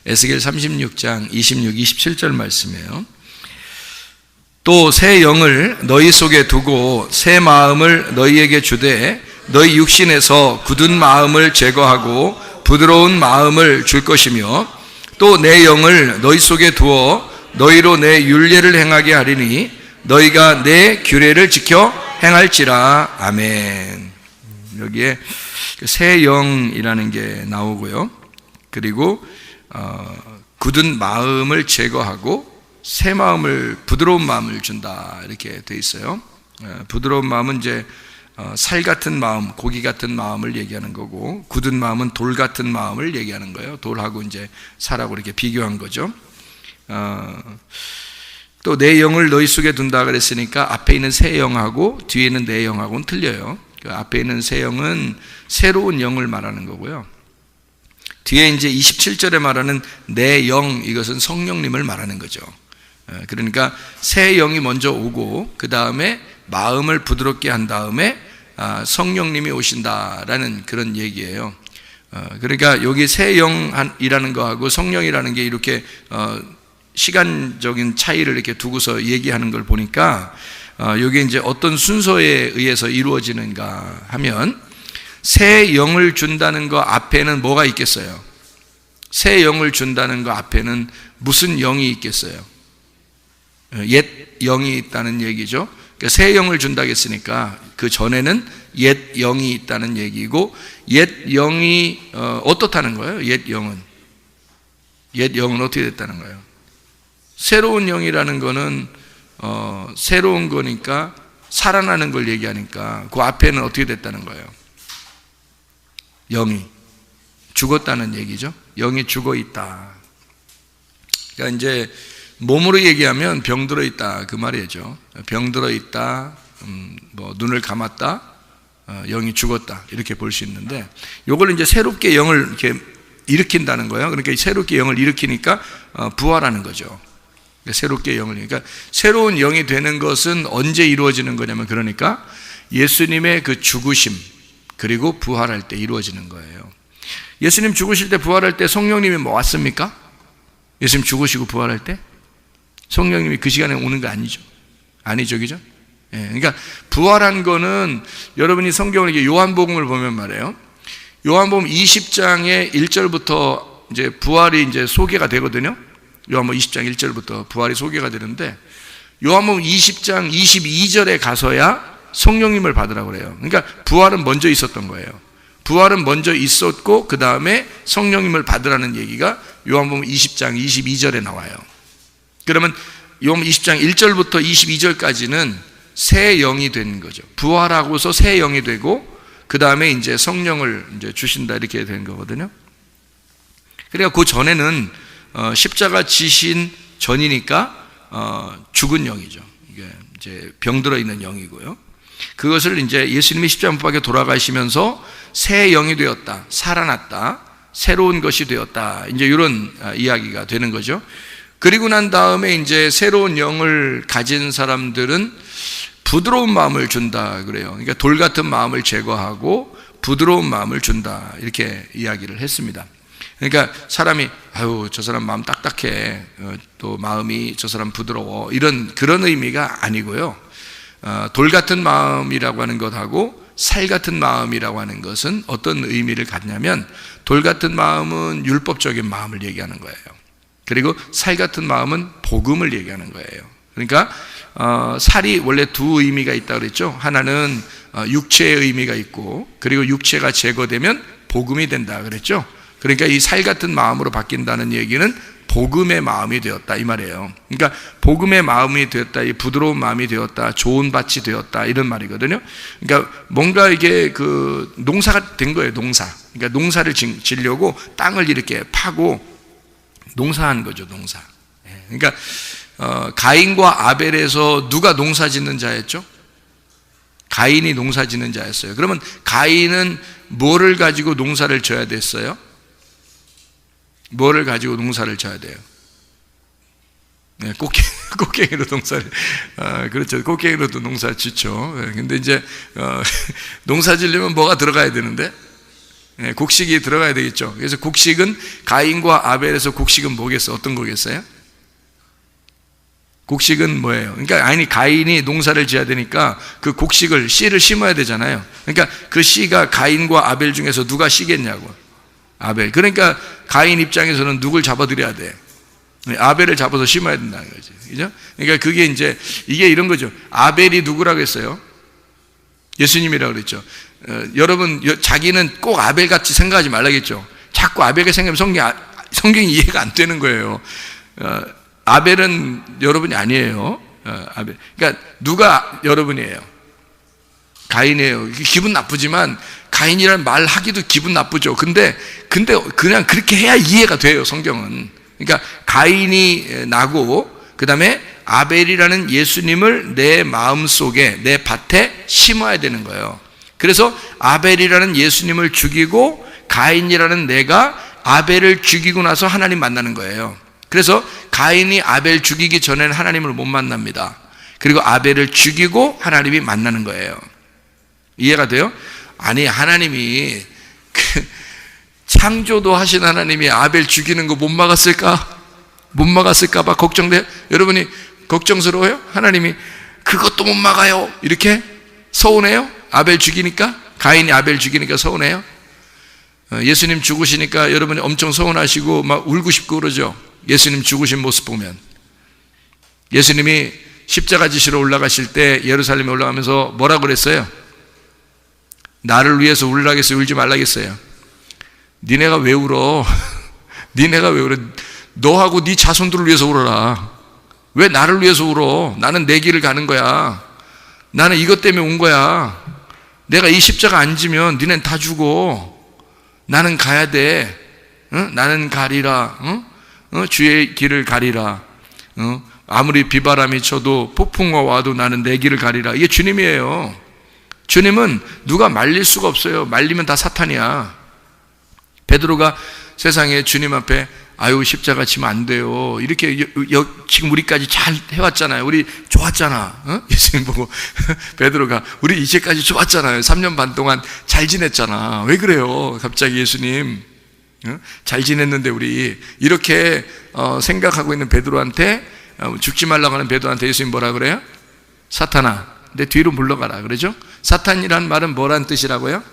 에스겔 36장 26, 27절 말씀이에요. 또 새 영을 너희 속에 두고 새 마음을 너희에게 주되 너희 육신에서 굳은 마음을 제거하고 부드러운 마음을 줄 것이며 또 내 영을 너희 속에 두어 너희로 내 율례를 행하게 하리니 너희가 내 규례를 지켜 행할지라. 아멘. 여기에 새 영이라는 게 나오고요. 그리고 굳은 마음을 제거하고 새 마음을, 부드러운 마음을 준다 이렇게 돼 있어요. 부드러운 마음은 이제 살 같은 마음, 고기 같은 마음을 얘기하는 거고, 굳은 마음은 돌 같은 마음을 얘기하는 거예요. 돌하고 이제 살하고 이렇게 비교한 거죠. 또 내 영을 너희 속에 둔다 그랬으니까 앞에 있는 새 영하고 뒤에 있는 내 영하고는 틀려요. 그 앞에 있는 새 영은 새로운 영을 말하는 거고요. 뒤에 이제 27절에 말하는 내 영, 이것은 성령님을 말하는 거죠. 그러니까 새 영이 먼저 오고 그 다음에 마음을 부드럽게 한 다음에 성령님이 오신다라는 그런 얘기예요. 그러니까 여기 새 영이라는 거하고 성령이라는 게 이렇게 시간적인 차이를 이렇게 두고서 얘기하는 걸 보니까 이게 이제 어떤 순서에 의해서 이루어지는가 하면, 새 영을 준다는 거 앞에는 뭐가 있겠어요? 새 영을 준다는 거 앞에는 무슨 영이 있겠어요? 옛 영이 있다는 얘기죠. 그러니까 새 영을 준다고 했으니까 그 전에는 옛 영이 있다는 얘기고, 옛 영이 어떻다는 거예요? 옛 영은 어떻게 됐다는 거예요? 새로운 영이라는 거는 새로운 거니까 살아나는 걸 얘기하니까 그 앞에는 어떻게 됐다는 거예요? 영이 죽었다는 얘기죠. 영이 죽어 있다. 그러니까 이제 몸으로 얘기하면 병들어 있다 그 말이죠. 병들어 있다, 뭐 눈을 감았다, 영이 죽었다 이렇게 볼 수 있는데, 요걸 이제 새롭게 영을 이렇게 일으킨다는 거예요. 그러니까 새롭게 영을 일으키니까 부활하는 거죠. 새롭게 영을, 그러니까 새로운 영이 되는 것은 언제 이루어지는 거냐면, 그러니까 예수님의 그 죽으심 그리고 부활할 때 이루어지는 거예요. 예수님 죽으실 때 부활할 때 성령님이 뭐 왔습니까? 예수님 죽으시고 부활할 때 성령님이 그 시간에 오는 거 아니죠? 아니죠, 그죠? 예, 그러니까 부활한 거는 여러분이 성경을 이렇게 요한복음을 보면 말이에요. 요한복음 20장의 1절부터 이제 부활이 이제 소개가 되거든요. 요한복음 20장 1절부터 부활이 소개가 되는데, 요한복음 20장 22절에 가서야 성령님을 받으라고 그래요. 그러니까 부활은 먼저 있었던 거예요. 부활은 먼저 있었고 그 다음에 성령님을 받으라는 얘기가 요한복음 20장 22절에 나와요. 그러면 요한복음 20장 1절부터 22절까지는 새 영이 된 거죠. 부활하고서 새 영이 되고 그 다음에 이제 성령을 이제 주신다 이렇게 된 거거든요. 그러니까 그 전에는 십자가 지신 전이니까 죽은 영이죠. 이게 이제 병들어 있는 영이고요. 그것을 이제 예수님이 십자가 못 박혀 돌아가시면서 새 영이 되었다, 살아났다, 새로운 것이 되었다, 이제 이런 이야기가 되는 거죠. 그리고 난 다음에 이제 새로운 영을 가진 사람들은 부드러운 마음을 준다 그래요. 그러니까 돌 같은 마음을 제거하고 부드러운 마음을 준다 이렇게 이야기를 했습니다. 그러니까 사람이 아유 저 사람 마음 딱딱해, 또 마음이 저 사람 부드러워, 이런 그런 의미가 아니고요. 돌 같은 마음이라고 하는 것하고 살 같은 마음이라고 하는 것은 어떤 의미를 갖냐면, 돌 같은 마음은 율법적인 마음을 얘기하는 거예요. 그리고 살 같은 마음은 복음을 얘기하는 거예요. 그러니까 살이 원래 두 의미가 있다고 그랬죠. 하나는 육체의 의미가 있고, 그리고 육체가 제거되면 복음이 된다 그랬죠. 그러니까 이 살 같은 마음으로 바뀐다는 얘기는 복음의 마음이 되었다 이 말이에요. 그러니까 복음의 마음이 되었다, 이 부드러운 마음이 되었다, 좋은 밭이 되었다 이런 말이거든요. 그러니까 뭔가 이게 그 농사가 된 거예요. 농사. 그러니까 농사를 지려고 땅을 이렇게 파고 농사한 거죠. 농사. 그러니까 가인과 아벨에서 누가 농사 짓는 자였죠? 가인이 농사 짓는 자였어요. 그러면 가인은 뭐를 가지고 농사를 져야 됐어요? 뭐를 가지고 농사를 져야 돼요? 네, 꽃갱이로 농사를, 그렇죠. 꽃갱이로도 농사 짓죠. 근데 이제, 농사 지려면 뭐가 들어가야 되는데? 곡식이 들어가야 되겠죠. 그래서 곡식은 가인과 아벨에서 곡식은 뭐겠어요? 어떤 거겠어요? 곡식은 뭐예요? 그러니까 가인이 농사를 지어야 되니까 그 곡식을 씨를 심어야 되잖아요. 그러니까 그 씨가 가인과 아벨 중에서 누가 씨겠냐고. 아벨. 그러니까 가인 입장에서는 누굴 잡아들여야 돼? 아벨을 잡아서 심어야 된다는 거지. 그죠? 그러니까 그게 이제 이게 이런 거죠. 아벨이 누구라고 했어요? 예수님이라고 그랬죠. 여러분 자기는 꼭 아벨같이 생각하지 말라겠죠. 자꾸 아벨같이 생각하면 성경이 이해가 안 되는 거예요. 아벨은 여러분이 아니에요. 아벨. 그러니까 누가 여러분이에요? 가인이에요. 기분 나쁘지만 가인이라는 말 하기도 기분 나쁘죠. 근데 그냥 그렇게 해야 이해가 돼요, 성경은. 그러니까 가인이 나고 그다음에 아벨이라는 예수님을 내 마음속에 내 밭에 심어야 되는 거예요. 그래서 아벨이라는 예수님을 죽이고 가인이라는 내가 아벨을 죽이고 나서 하나님 만나는 거예요. 그래서 가인이 아벨 죽이기 전에는 하나님을 못 만납니다. 그리고 아벨을 죽이고 하나님이 만나는 거예요. 이해가 돼요? 아니 하나님이 창조도 하신 하나님이 아벨 죽이는 거 못 막았을까? 못 막았을까 봐 걱정돼요? 여러분이 걱정스러워요? 하나님이 그것도 못 막아요 이렇게 서운해요? 아벨 죽이니까? 가인이 아벨 죽이니까 서운해요? 예수님 죽으시니까 여러분이 엄청 서운하시고 막 울고 싶고 그러죠? 예수님 죽으신 모습 보면. 예수님이 십자가 지시러 올라가실 때 예루살렘에 올라가면서 뭐라고 그랬어요? 나를 위해서 울라겠어요? 울지 말라겠어요? 니네가 왜 울어? 니네가 왜 울어? 너하고 네 자손들을 위해서 울어라. 왜 나를 위해서 울어? 나는 내 길을 가는 거야. 나는 이것 때문에 온 거야. 내가 이 십자가 안 지면 니네는 다 죽어. 나는 가야 돼. 나는 가리라. 주의 길을 가리라. 아무리 비바람이 쳐도 폭풍과 와도 나는 내 길을 가리라. 이게 주님이에요. 주님은 누가 말릴 수가 없어요. 말리면 다 사탄이야. 베드로가 세상에 주님 앞에 아유 십자가 지면 안 돼요 이렇게 지금 우리까지 잘 해왔잖아요. 우리 좋았잖아. 예수님 보고 베드로가 우리 이제까지 좋았잖아요. 3년 반 동안 잘 지냈잖아. 왜 그래요 갑자기 예수님? 잘 지냈는데 우리 이렇게 생각하고 있는 베드로한테 죽지 말라고 하는 베드로한테 예수님 뭐라 그래요? 사탄아 내 뒤로 물러가라 그러죠? 사탄이란 말은 뭐란 뜻이라고요?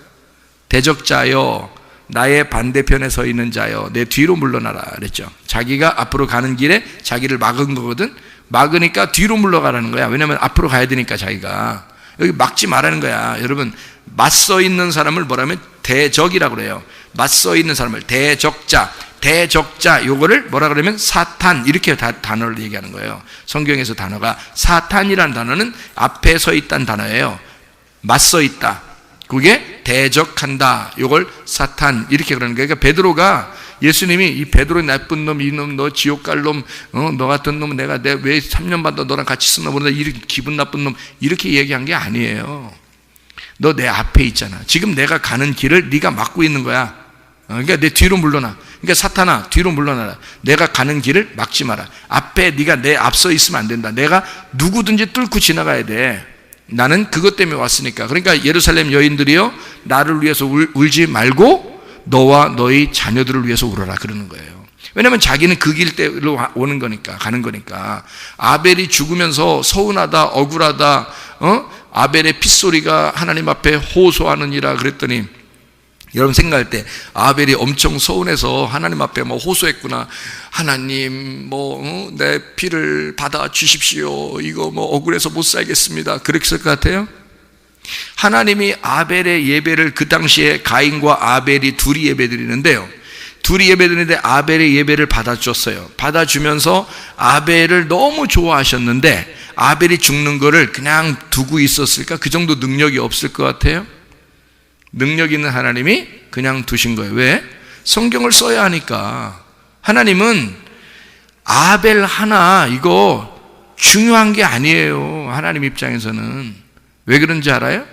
대적자여 나의 반대편에 서 있는 자여 내 뒤로 물러나라 그랬죠. 자기가 앞으로 가는 길에 자기를 막은 거거든. 막으니까 뒤로 물러가라는 거야. 왜냐하면 앞으로 가야 되니까 자기가. 여기 막지 말라는 거야. 여러분 맞서 있는 사람을 뭐라면 대적이라고 그래요. 맞서 있는 사람을 대적자 요거를 뭐라 그러면 사탄 이렇게 단어를 얘기하는 거예요. 성경에서 단어가 사탄이라는 단어는 앞에 서 있다는 단어예요. 맞서 있다. 그게 대적한다. 요걸 사탄 이렇게 그러는 거예요. 그러니까 베드로가 예수님이 이 베드로 나쁜 놈, 이놈, 너 지옥 갈 놈, 너 같은 놈 내가 왜 3년 반 더 너랑 같이 있었나 보다 이렇게 기분 나쁜 놈 이렇게 얘기한 게 아니에요. 너 내 앞에 있잖아. 지금 내가 가는 길을 네가 막고 있는 거야. 그러니까 내 뒤로 물러나. 그러니까 사탄아 뒤로 물러나라. 내가 가는 길을 막지 마라. 앞에 네가 내 앞서 있으면 안 된다. 내가 누구든지 뚫고 지나가야 돼. 나는 그것 때문에 왔으니까. 그러니까 예루살렘 여인들이요 나를 위해서 울지 말고 너와 너희 자녀들을 위해서 울어라 그러는 거예요. 왜냐하면 자기는 그 길대로 오는 거니까 가는 거니까. 아벨이 죽으면서 서운하다 억울하다 아벨의 핏소리가 하나님 앞에 호소하느니라 그랬더니 여러분 생각할 때 아벨이 엄청 서운해서 하나님 앞에 뭐 호소했구나. 하나님 내 피를 받아 주십시오. 이거 억울해서 못 살겠습니다. 그랬을 것 같아요? 하나님이 아벨의 예배를 그 당시에 가인과 아벨이 둘이 예배드리는데요. 둘이 예배드리는데 아벨의 예배를 받아줬어요. 받아주면서 아벨을 너무 좋아하셨는데 아벨이 죽는 거를 그냥 두고 있었을까? 그 정도 능력이 없을 것 같아요? 능력 있는 하나님이 그냥 두신 거예요. 왜? 성경을 써야 하니까. 하나님은 아벨 하나 이거 중요한 게 아니에요. 하나님 입장에서는. 왜 그런지 알아요?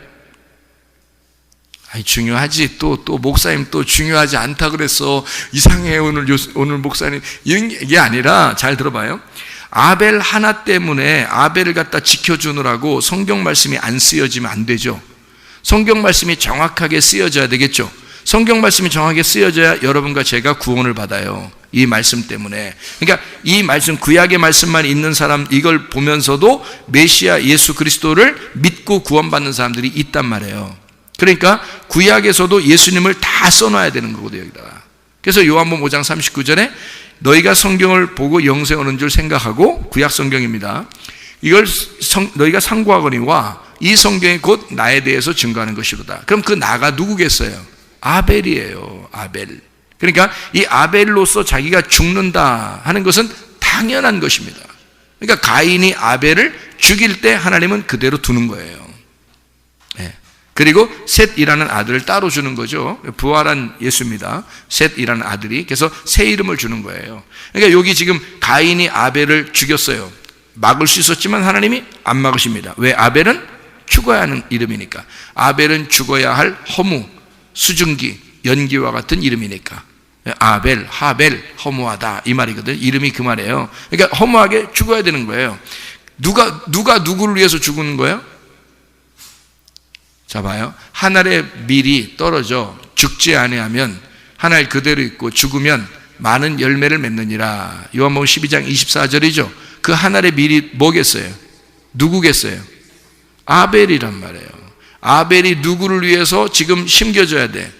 아니 중요하지. 또 목사님 또 중요하지 않다 그랬어. 이상해 오늘 목사님. 이런 게 아니라 잘 들어봐요. 아벨 하나 때문에 아벨을 갖다 지켜주느라고 성경 말씀이 안 쓰여지면 안 되죠. 성경 말씀이 정확하게 쓰여져야 되겠죠. 성경 말씀이 정확하게 쓰여져야 여러분과 제가 구원을 받아요. 이 말씀 때문에. 그러니까 이 말씀, 구약의 말씀만 있는 사람, 이걸 보면서도 메시아 예수 그리스도를 믿고 구원받는 사람들이 있단 말이에요. 그러니까 구약에서도 예수님을 다 써놔야 되는 거거든요, 여기다가. 그래서 요한복음 5장 39절에 너희가 성경을 보고 영생 얻는 줄 생각하고, 구약 성경입니다. 이걸 너희가 상고하거니와 이 성경이 곧 나에 대해서 증거하는 것이로다. 그럼 그 나가 누구겠어요? 아벨이에요. 아벨. 그러니까 이 아벨로서 자기가 죽는다 하는 것은 당연한 것입니다. 그러니까 가인이 아벨을 죽일 때 하나님은 그대로 두는 거예요. 네. 그리고 셋이라는 아들을 따로 주는 거죠. 부활한 예수입니다. 셋이라는 아들이. 그래서 새 이름을 주는 거예요. 그러니까 여기 지금 가인이 아벨을 죽였어요. 막을 수 있었지만 하나님이 안 막으십니다. 왜? 아벨은 죽어야 하는 이름이니까. 아벨은 죽어야 할 허무, 수증기, 연기와 같은 이름이니까. 아벨, 하벨, 허무하다 이 말이거든요. 이름이 그 말이에요. 그러니까 허무하게 죽어야 되는 거예요. 누가 누구를 위해서 죽는 거예요? 자 봐요. 하늘의 밀이 떨어져 죽지 아니하면 하늘 그대로 있고 죽으면 많은 열매를 맺느니라. 요한복음 12장 24절이죠. 그 하늘의 밀이 뭐겠어요? 누구겠어요? 아벨이란 말이에요. 아벨이 누구를 위해서 지금 심겨져야 돼?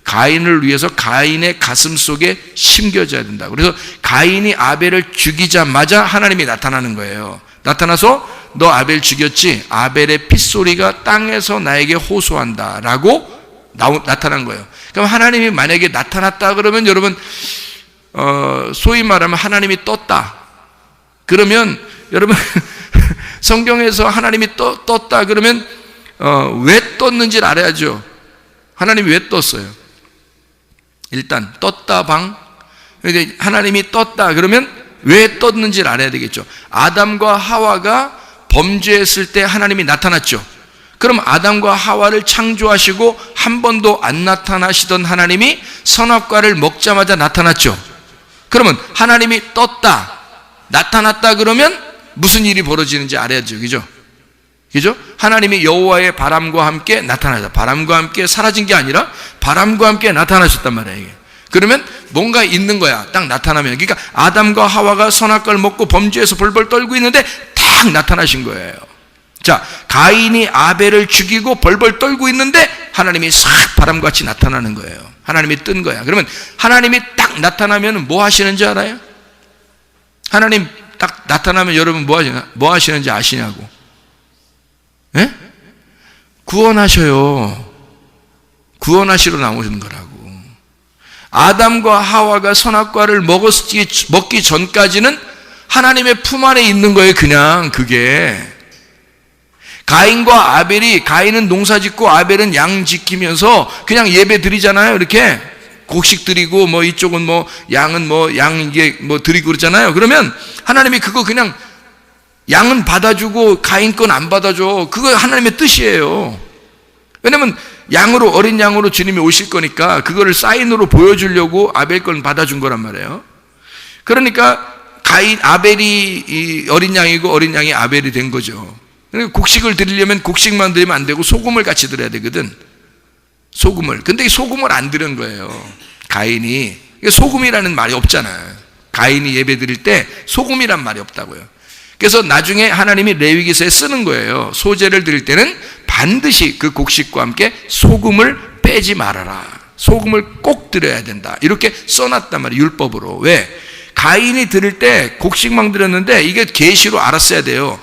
가인을 위해서 가인의 가슴 속에 심겨져야 된다. 그래서 가인이 아벨을 죽이자마자 하나님이 나타나는 거예요. 나타나서 너 아벨 죽였지? 아벨의 핏소리가 땅에서 나에게 호소한다 라고 나타난 거예요. 그럼 하나님이 만약에 나타났다 그러면 여러분 소위 말하면 하나님이 떴다 그러면 여러분 성경에서 하나님이 떴다 그러면 왜 떴는지를 알아야죠. 하나님이 왜 떴어요? 일단 떴다 방. 하나님이 떴다 그러면 왜 떴는지를 알아야 되겠죠. 아담과 하와가 범죄했을 때 하나님이 나타났죠. 그럼 아담과 하와를 창조하시고 한 번도 안 나타나시던 하나님이 선악과를 먹자마자 나타났죠. 그러면 하나님이 떴다, 나타났다 그러면 무슨 일이 벌어지는지 알아야죠. 그죠? 하나님이 여호와의 바람과 함께 나타나셨다. 바람과 함께 사라진 게 아니라 바람과 함께 나타나셨단 말이에요. 이게. 그러면 뭔가 있는 거야. 딱 나타나면. 그러니까 아담과 하와가 선악과를 먹고 범죄해서 벌벌 떨고 있는데 딱 나타나신 거예요. 자, 가인이 아벨을 죽이고 벌벌 떨고 있는데 하나님이 싹 바람같이 나타나는 거예요. 하나님이 뜬 거야. 그러면 하나님이 딱 나타나면 뭐 하시는지 알아요? 하나님 딱 나타나면 여러분 뭐 하시는지 아시냐고? 예? 구원하셔요. 구원하시러 나오시는 거라고. 아담과 하와가 선악과를 먹기 전까지는 하나님의 품 안에 있는 거예요. 그냥 그게. 가인과 아벨이, 가인은 농사 짓고 아벨은 양 지키면서 그냥 예배 드리잖아요. 이렇게 곡식 드리고 뭐 이쪽은 뭐 양은 뭐 양 이게 뭐 드리고 그러잖아요. 그러면 하나님이 그거 그냥 양은 받아주고 가인 건 안 받아줘. 그거 하나님의 뜻이에요. 왜냐면 양으로, 어린 양으로 주님이 오실 거니까 그거를 사인으로 보여주려고 아벨 건 받아준 거란 말이에요. 그러니까 아벨이 이 어린 양이고 어린 양이 아벨이 된 거죠. 그러니까 곡식을 드리려면 곡식만 드리면 안 되고 소금을 같이 드려야 되거든. 소금을. 근데 이 소금을 안 드린 거예요. 가인이. 소금이라는 말이 없잖아요. 가인이 예배 드릴 때 소금이란 말이 없다고요. 그래서 나중에 하나님이 레위기서에 쓰는 거예요. 소제를 드릴 때는 반드시 그 곡식과 함께 소금을 빼지 말아라. 소금을 꼭 드려야 된다. 이렇게 써놨단 말이에요. 율법으로. 왜? 가인이 드릴 때 곡식만 드렸는데 이게 계시로 알았어야 돼요.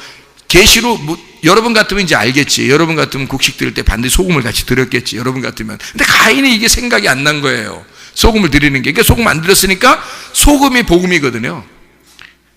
계시로 여러분 같으면 이제 알겠지. 여러분 같으면 곡식 드릴 때 반드시 소금을 같이 드렸겠지. 여러분 같으면. 근데 가인이 이게 생각이 안 난 거예요. 소금을 드리는 게. 그러니까 소금 안 드렸으니까 소금이 복음이거든요.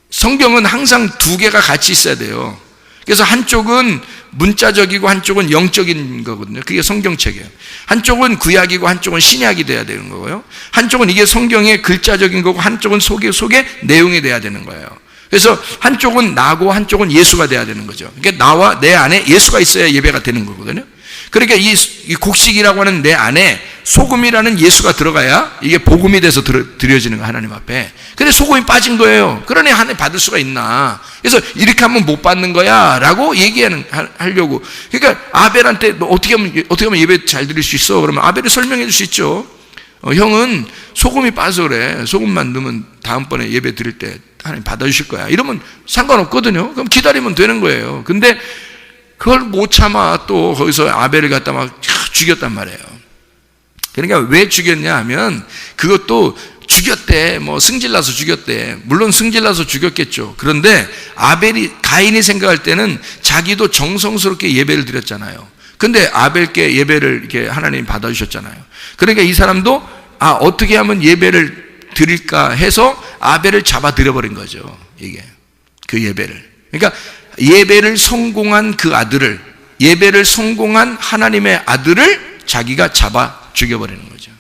성경은 항상 두 개가 같이 있어야 돼요. 그래서 한쪽은 문자적이고 한쪽은 영적인 거거든요. 그게 성경책이에요. 한쪽은 구약이고 한쪽은 신약이 돼야 되는 거고요. 한쪽은 이게 성경의 글자적인 거고 한쪽은 속에 내용이 돼야 되는 거예요. 그래서 한쪽은 나고 한쪽은 예수가 돼야 되는 거죠. 그러니까 나와 내 안에 예수가 있어야 예배가 되는 거거든요. 그러니까 이 곡식이라고 하는 내 안에 소금이라는 예수가 들어가야 이게 복음이 돼서 드려지는 거야, 하나님 앞에. 근데 소금이 빠진 거예요. 그러니 하나님 받을 수가 있나. 그래서 이렇게 하면 못 받는 거야 라고 하려고. 그러니까 아벨한테 너 어떻게 하면 예배 잘 드릴 수 있어? 그러면 아벨이 설명해 줄 수 있죠. 형은 소금이 빠져 그래. 소금만 넣으면 다음번에 예배 드릴 때 하나님 받아주실 거야. 이러면 상관없거든요. 그럼 기다리면 되는 거예요. 근데 그걸 못 참아 또 거기서 아벨을 갖다 막 죽였단 말이에요. 그러니까 왜 죽였냐 하면 그것도 죽였대. 뭐 승질나서 죽였대. 물론 승질나서 죽였겠죠. 그런데 가인이 생각할 때는 자기도 정성스럽게 예배를 드렸잖아요. 근데 아벨께 예배를 이렇게 하나님 받아주셨잖아요. 그러니까 이 사람도 어떻게 하면 예배를 드릴까 해서 아벨을 잡아들여버린 거죠. 이게 그 예배를. 그러니까 예배를 성공한 그 아들을, 예배를 성공한 하나님의 아들을 자기가 잡아 죽여버리는 거죠.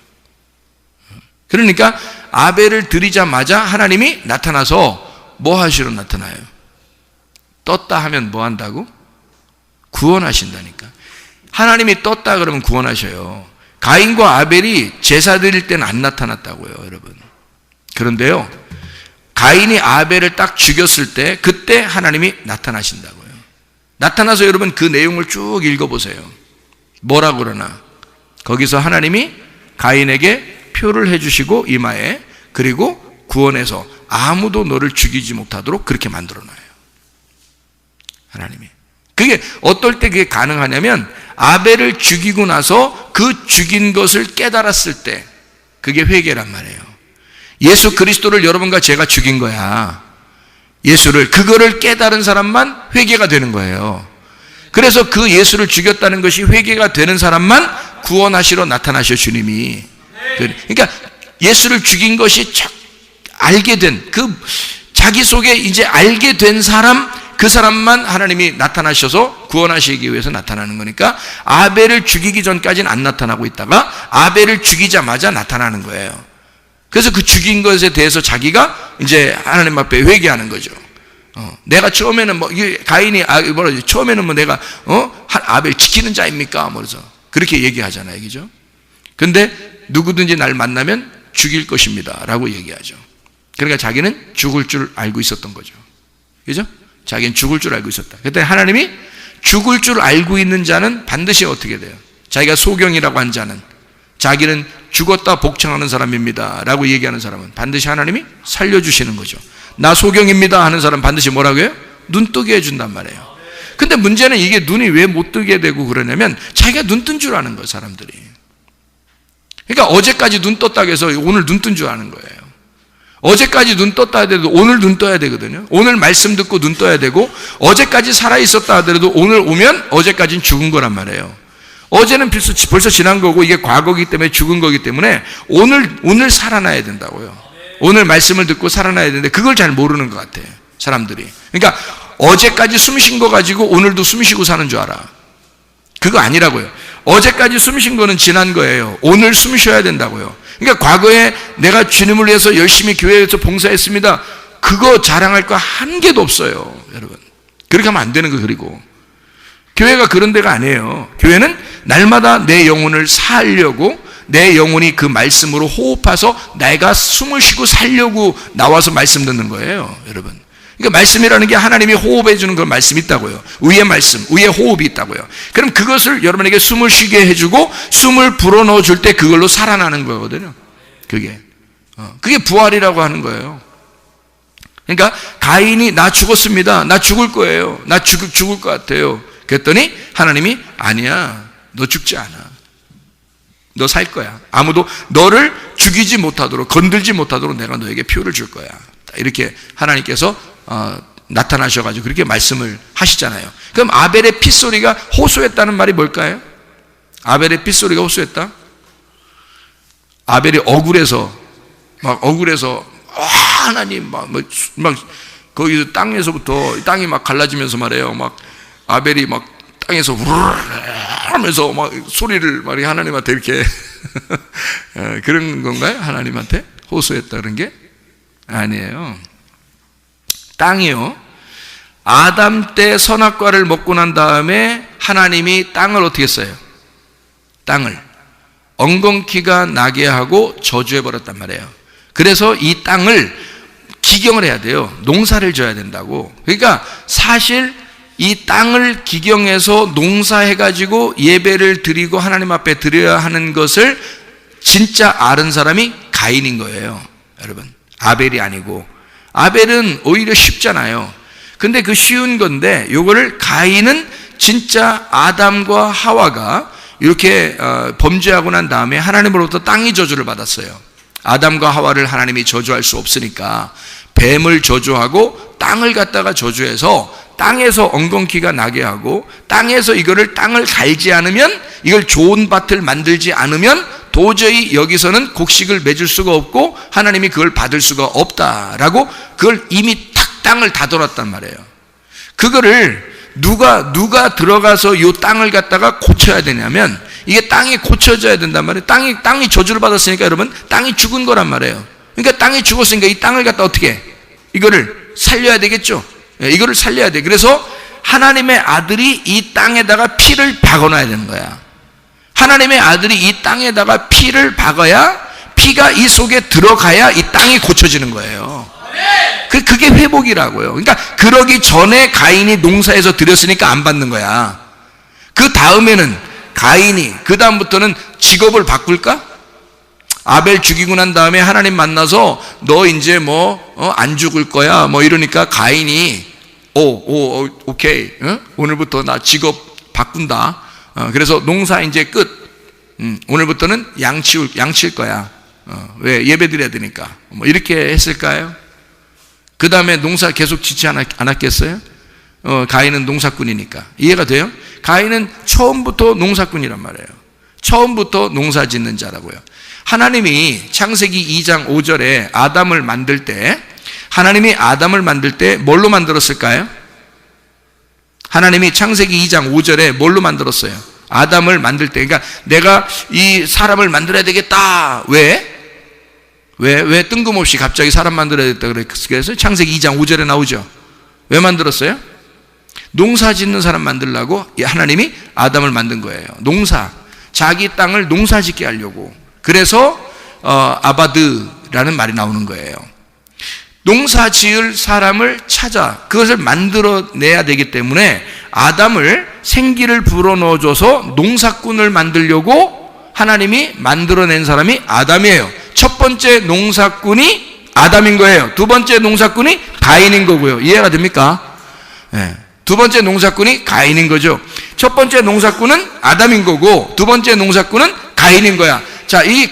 그러니까 아벨을 드리자마자 하나님이 나타나서 뭐 하시러 나타나요? 떴다 하면 뭐 한다고? 구원하신다니까. 하나님이 떴다 그러면 구원하셔요. 가인과 아벨이 제사 드릴 때는 안 나타났다고요, 여러분. 그런데요, 가인이 아벨을 딱 죽였을 때 그때 하나님이 나타나신다고요. 나타나서 여러분 그 내용을 쭉 읽어보세요. 뭐라 그러나? 거기서 하나님이 가인에게 표를 해주시고 이마에, 그리고 구원해서 아무도 너를 죽이지 못하도록 그렇게 만들어놔요. 하나님이. 그게 어떨 때 그게 가능하냐면 아벨을 죽이고 나서 그 죽인 것을 깨달았을 때 그게 회개란 말이에요. 예수 그리스도를 여러분과 제가 죽인 거야. 예수를, 그거를 깨달은 사람만 회개가 되는 거예요. 그래서 그 예수를 죽였다는 것이 회개가 되는 사람만 구원하시러 나타나셔, 주님이. 그러니까 예수를 죽인 것이 알게 된, 자기 속에 이제 알게 된 사람, 그 사람만 하나님이 나타나셔서 구원하시기 위해서 나타나는 거니까 아벨을 죽이기 전까지는 안 나타나고 있다가 아벨을 죽이자마자 나타나는 거예요. 그래서 그 죽인 것에 대해서 자기가 이제 하나님 앞에 회개하는 거죠. 내가 처음에는 가인이 처음에는 내가 아벨 지키는 자입니까? 그래서 그렇게 얘기하잖아요, 그죠? 근데 누구든지 날 만나면 죽일 것입니다라고 얘기하죠. 그러니까 자기는 죽을 줄 알고 있었던 거죠, 그죠? 자기는 죽을 줄 알고 있었다. 그때 하나님이 죽을 줄 알고 있는 자는 반드시 어떻게 돼요? 자기가 소경이라고 한 자는, 자기는 죽었다 복창하는 사람입니다 라고 얘기하는 사람은 반드시 하나님이 살려주시는 거죠. 나 소경입니다 하는 사람 반드시 뭐라고 해요? 눈 뜨게 해준단 말이에요. 근데 문제는 이게 눈이 왜 못 뜨게 되고 그러냐면 자기가 눈 뜬 줄 아는 거예요, 사람들이. 그러니까 어제까지 눈 떴다고 해서 오늘 눈 뜬 줄 아는 거예요. 어제까지 눈 떴다 하더라도 오늘 눈 떠야 되거든요. 오늘 말씀 듣고 눈 떠야 되고, 어제까지 살아있었다 하더라도 오늘 오면 어제까지는 죽은 거란 말이에요. 어제는 벌써 지난 거고 이게 과거이기 때문에 죽은 거기 때문에 오늘 살아나야 된다고요. 오늘 말씀을 듣고 살아나야 되는데 그걸 잘 모르는 것 같아요, 사람들이. 그러니까 어제까지 숨 쉰 거 가지고 오늘도 숨 쉬고 사는 줄 알아. 그거 아니라고요. 어제까지 숨 쉰 거는 지난 거예요. 오늘 숨 쉬어야 된다고요. 그러니까 과거에 내가 주님을 위해서 열심히 교회에서 봉사했습니다, 그거 자랑할 거 한 개도 없어요, 여러분. 그렇게 하면 안 되는 거. 그리고 교회가 그런 데가 아니에요. 교회는 날마다 내 영혼을 살려고, 내 영혼이 그 말씀으로 호흡해서 내가 숨을 쉬고 살려고 나와서 말씀 듣는 거예요, 여러분. 그러니까 말씀이라는 게 하나님이 호흡해 주는 그런 말씀이 있다고요. 의의 말씀, 의의 호흡이 있다고요. 그럼 그것을 여러분에게 숨을 쉬게 해주고 숨을 불어넣어 줄 때 그걸로 살아나는 거거든요. 그게 부활이라고 하는 거예요. 그러니까 가인이 나 죽었습니다, 나 죽을 거예요, 나 죽을 것 같아요. 그랬더니 하나님이 아니야, 너 죽지 않아, 너 살 거야. 아무도 너를 죽이지 못하도록, 건들지 못하도록 내가 너에게 표를 줄 거야. 이렇게 하나님께서 나타나셔가지고 그렇게 말씀을 하시잖아요. 그럼 아벨의 핏소리가 호소했다는 말이 뭘까요? 아벨의 핏소리가 호소했다? 아벨이 억울해서 하나님 막 거기서 땅에서부터 땅이 막 갈라지면서 말해요. 막 아벨이 막 땅에서 하면서 막 소리를 막 하나님한테 이렇게 그런 건가요? 하나님한테 호소했다는 게 아니에요. 땅이요, 아담 때 선악과를 먹고 난 다음에 하나님이 땅을 어떻게 했어요? 땅을 엉겅퀴가 나게 하고 저주해버렸단 말이에요. 그래서 이 땅을 기경을 해야 돼요. 농사를 져야 된다고. 그러니까 사실 이 땅을 기경해서 농사해가지고 예배를 드리고 하나님 앞에 드려야 하는 것을 진짜 아는 사람이 가인인 거예요. 여러분, 아벨이 아니고. 아벨은 오히려 쉽잖아요. 근데 그 쉬운 건데 요거를 가인은 진짜 아담과 하와가 이렇게 범죄하고 난 다음에 하나님으로부터 땅이 저주를 받았어요. 아담과 하와를 하나님이 저주할 수 없으니까 뱀을 저주하고 땅을 갖다가 저주해서 땅에서 엉겅퀴가 나게 하고 땅에서 땅을 갈지 않으면, 이걸 좋은 밭을 만들지 않으면 도저히 여기서는 곡식을 맺을 수가 없고 하나님이 그걸 받을 수가 없다라고 그걸 이미 탁 땅을 다돌았단 말이에요. 그거를 누가 들어가서 이 땅을 갖다가 고쳐야 되냐면, 이게 땅이 고쳐져야 된단 말이에요. 땅이 저주를 받았으니까 여러분, 땅이 죽은 거란 말이에요. 그러니까 땅이 죽었으니까 이 땅을 갖다 어떻게 해? 이거를 살려야 되겠죠. 이거를 살려야 돼. 그래서 하나님의 아들이 이 땅에다가 피를 박아놔야 되는 거야. 하나님의 아들이 이 땅에다가 피를 박아야, 피가 이 속에 들어가야 이 땅이 고쳐지는 거예요. 그게 회복이라고요. 그러니까 그러기 전에 가인이 농사에서 드렸으니까 안 받는 거야. 그 다음에는 가인이, 그 다음부터는 직업을 바꿀까? 아벨 죽이고 난 다음에 하나님 만나서 너 이제 안 죽을 거야 이러니까 가인이 오케이, 오늘부터 나 직업 바꾼다. 그래서 농사 이제 끝. 오늘부터는 양 칠 거야. 왜? 예배 드려야 되니까. 이렇게 했을까요? 그 다음에 농사 계속 짓지 않았겠어요? 가인은 농사꾼이니까. 이해가 돼요? 가인은 처음부터 농사꾼이란 말이에요. 처음부터 농사 짓는 자라고요. 하나님이 창세기 2장 5절에 아담을 만들 때, 하나님이 아담을 만들 때 뭘로 만들었을까요? 하나님이 창세기 2장 5절에 뭘로 만들었어요? 아담을 만들 때. 그러니까 내가 이 사람을 만들어야 되겠다. 왜 뜬금없이 갑자기 사람 만들어야 되겠다 그래서 창세기 2장 5절에 나오죠. 왜 만들었어요? 농사 짓는 사람 만들려고 하나님이 아담을 만든 거예요. 자기 땅을 농사 짓게 하려고. 그래서 아바드라는 말이 나오는 거예요. 농사 지을 사람을 찾아 그것을 만들어내야 되기 때문에 아담을 생기를 불어넣어줘서 농사꾼을 만들려고 하나님이 만들어낸 사람이 아담이에요. 첫 번째 농사꾼이 아담인 거예요. 두 번째 농사꾼이 가인인 거고요. 이해가 됩니까? 네. 두 번째 농사꾼이 가인인 거죠. 첫 번째 농사꾼은 아담인 거고 두 번째 농사꾼은 가인인 거야. 자, 이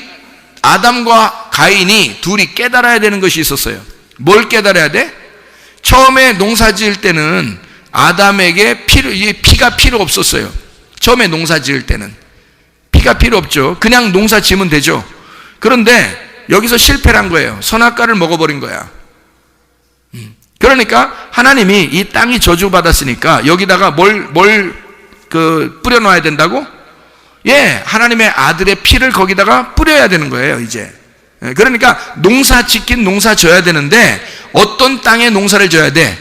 아담과 가인이 둘이 깨달아야 되는 것이 있었어요. 뭘 깨달아야 돼? 처음에 농사 지을 때는 아담에게 피가 필요 없었어요. 처음에 농사 지을 때는 피가 필요 없죠. 그냥 농사 지으면 되죠. 그런데 여기서 실패를 한 거예요. 선악과를 먹어버린 거야. 그러니까 하나님이 이 땅이 저주받았으니까 여기다가 뭘 뿌려놔야 된다고? 예, 하나님의 아들의 피를 거기다가 뿌려야 되는 거예요, 이제. 그러니까 농사 짓긴 농사 져야 되는데 어떤 땅에 농사를 져야 돼?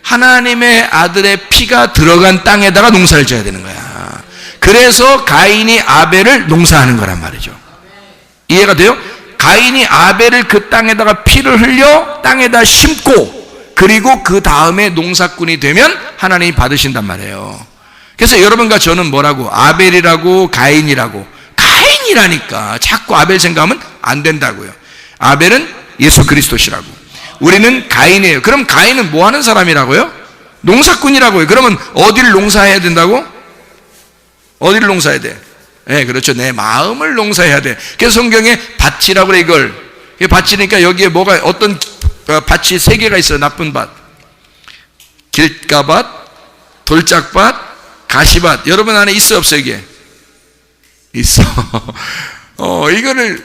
하나님의 아들의 피가 들어간 땅에다가 농사를 져야 되는 거야. 그래서 가인이 아벨을 농사하는 거란 말이죠. 이해가 돼요? 가인이 아벨을 그 땅에다가 피를 흘려 땅에다 심고 그리고 그 다음에 농사꾼이 되면 하나님이 받으신단 말이에요. 그래서 여러분과 저는 뭐라고? 아벨이라고 가인이라고. 가인이라니까 자꾸 아벨 생각하면 안 된다고요. 아벨은 예수 그리스도시라고. 우리는 가인이에요. 그럼 가인은 뭐 하는 사람이라고요? 농사꾼이라고요. 그러면 어디를 농사해야 된다고? 어디를 농사해야 돼? 네, 그렇죠. 내 마음을 농사해야 돼. 그래서 성경에 밭이라고 그래, 이걸. 밭이니까 여기에 뭐가, 어떤 밭이 세 개가 있어요. 나쁜 밭. 길가밭, 돌짝밭, 가시밭. 여러분 안에 있어요, 없어요, 이게? 있어. 이거를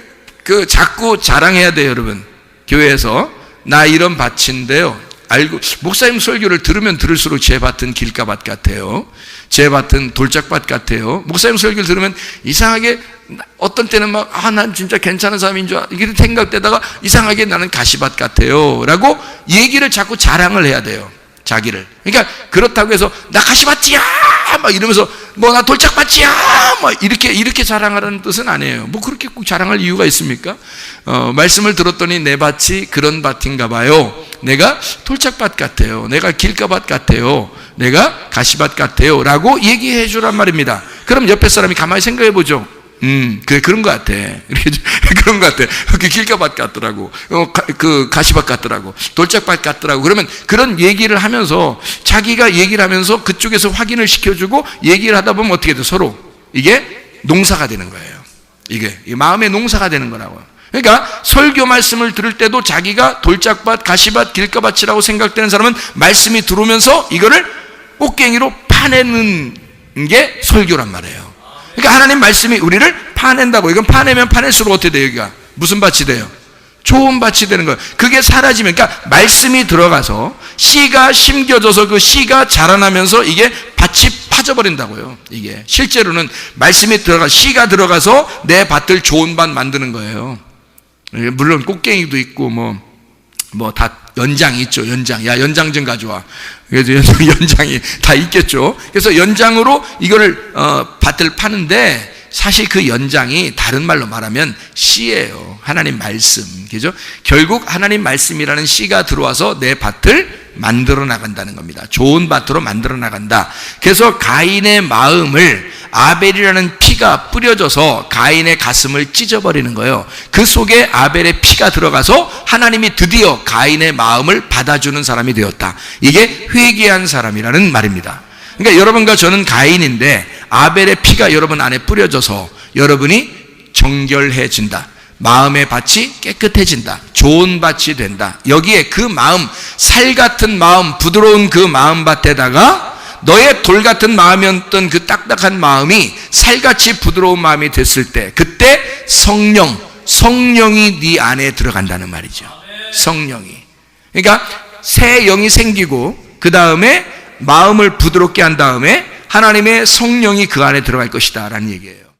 자꾸 자랑해야 돼요, 여러분. 교회에서. 나 이런 밭인데요. 알고, 목사님 설교를 들으면 들을수록 제 밭은 길가밭 같아요. 제 밭은 돌짝밭 같아요. 목사님 설교를 들으면 이상하게 어떤 때는 막, 난 진짜 괜찮은 사람인 줄 이렇게 생각되다가 이상하게 나는 가시밭 같아요. 라고 얘기를 자꾸 자랑을 해야 돼요. 자기를. 그러니까 그렇다고 해서 나 가시밭이야! 막 이러면서 뭐 나 돌짝밭이야 뭐 이렇게 자랑하라는 뜻은 아니에요. 뭐 그렇게 꼭 자랑할 이유가 있습니까? 말씀을 들었더니 내 밭이 그런 밭인가 봐요. 내가 돌짝밭 같아요. 내가 길가밭 같아요. 내가 가시밭 같아요 라고 얘기해 주란 말입니다. 그럼 옆에 사람이 가만히 생각해 보죠. 그래, 그런 것 같아. 이렇게, 그런 것 같아. 그 길가밭 같더라고. 그 가시밭 같더라고. 돌짝밭 같더라고. 그러면 그런 얘기를 하면서 자기가 얘기를 하면서 그쪽에서 확인을 시켜주고 얘기를 하다 보면 어떻게 돼? 서로. 이게 농사가 되는 거예요. 이게 마음의 농사가 되는 거라고요. 그러니까 설교 말씀을 들을 때도 자기가 돌짝밭, 가시밭, 길가밭이라고 생각되는 사람은 말씀이 들어오면서 이거를 꽃갱이로 파내는 게 설교란 말이에요. 그러니까 하나님 말씀이 우리를 파낸다고. 이건 파내면 파낼수록 어떻게 돼요? 여기가 무슨 밭이 돼요? 좋은 밭이 되는 거예요. 그게 사라지면, 그러니까 말씀이 들어가서 씨가 심겨져서 그 씨가 자라나면서 이게 밭이 파져버린다고요. 이게 실제로는 말씀이 들어가, 씨가 들어가서 내 밭을 좋은 밭 만드는 거예요. 물론 꽃갱이도 있고 뭐 다 연장이 있죠. 연장. 야, 연장 좀 가져와. 그래서 연장이 다 있겠죠. 그래서 연장으로 이거를 밭을 파는데 사실 그 연장이 다른 말로 말하면 씨예요. 하나님 말씀. 그죠? 결국 하나님 말씀이라는 씨가 들어와서 내 밭을 만들어 나간다는 겁니다. 좋은 밭으로 만들어 나간다. 그래서 가인의 마음을 아벨이라는 피가 뿌려져서 가인의 가슴을 찢어버리는 거예요. 그 속에 아벨의 피가 들어가서 하나님이 드디어 가인의 마음을 받아주는 사람이 되었다. 이게 회개한 사람이라는 말입니다. 그러니까 여러분과 저는 가인인데 아벨의 피가 여러분 안에 뿌려져서 여러분이 정결해진다. 마음의 밭이 깨끗해진다. 좋은 밭이 된다. 여기에 그 마음, 살 같은 마음, 부드러운 그 마음밭에다가 너의 돌 같은 마음이었던 그 딱딱한 마음이 살같이 부드러운 마음이 됐을 때, 그때 성령이 네 안에 들어간다는 말이죠. 성령이. 그러니까 새 영이 생기고 그 다음에 마음을 부드럽게 한 다음에 하나님의 성령이 그 안에 들어갈 것이다 라는 얘기예요.